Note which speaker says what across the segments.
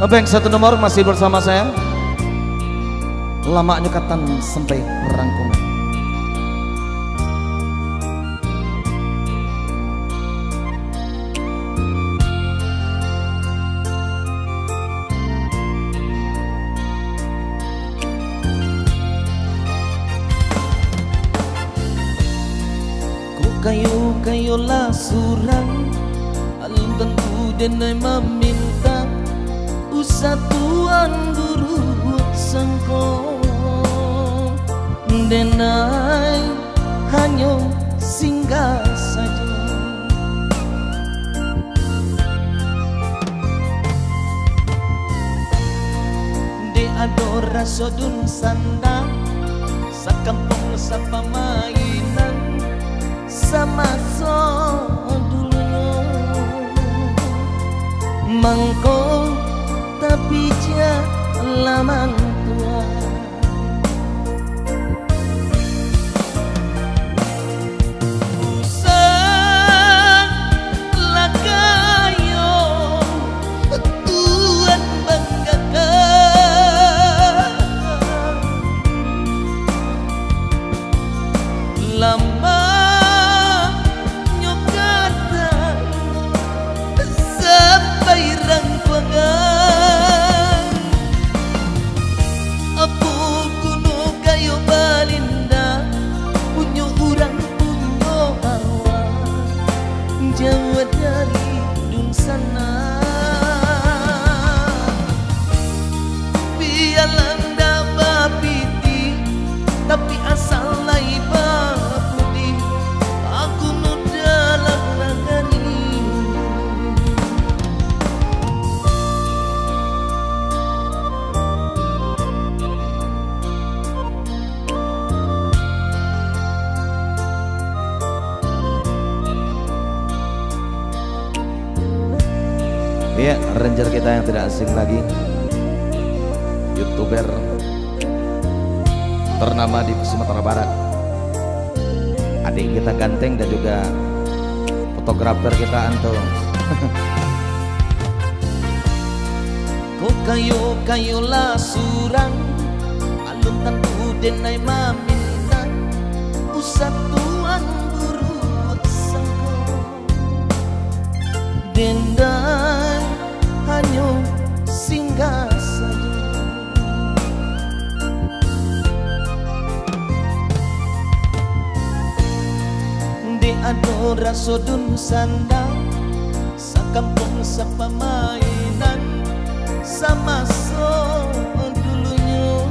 Speaker 1: Bank satu nomor masih bersama saya. Lama nyekatan sampai rangkuman.
Speaker 2: Ku kayu-kayu lasurang alun tentu denai meminta usah tuan guru sangko denai hanya singgah saja. De adora sodun sandang sakampung sapa mainan sama so dulunya mangko tapi laman tua. Usah lakayo tuan banggakan lama nyokatan sampai rangkuangan. Jauh dari dun sana biarlah ndak piti tapi asal lai bapudi aku nu dalam nagari.
Speaker 1: Iya, ranger kita yang tidak asing lagi, YouTuber ternama di Sumatera Barat, adik kita ganteng dan juga fotografer kita Anto.
Speaker 2: Kok kayu-kayu lasurang alun tentu denai maminta usah tuan guru sangko dendai hanya singgah saja. Di adora sodun sandang sakampung sapa mainan sama so dulunya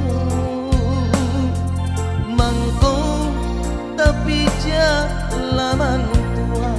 Speaker 2: mangko tapi laman tua.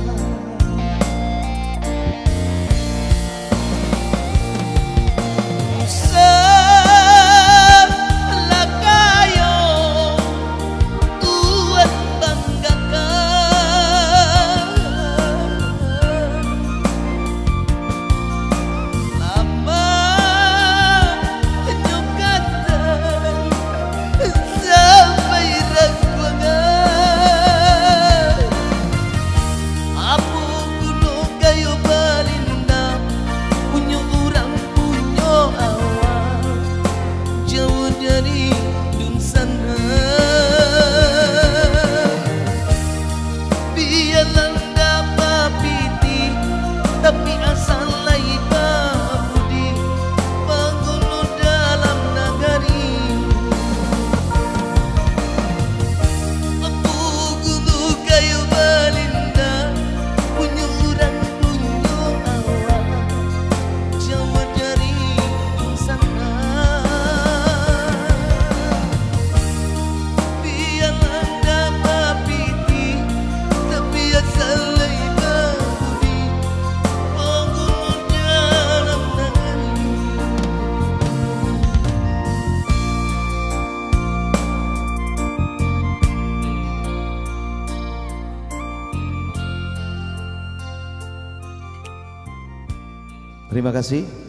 Speaker 2: Tapi asal lai bapudi penggulu dalam nagari. Aku gulu kayu balinda punya orang punya awak jauh dari sana. Biarlah dapat piti tapi asal lai
Speaker 1: Terima kasih.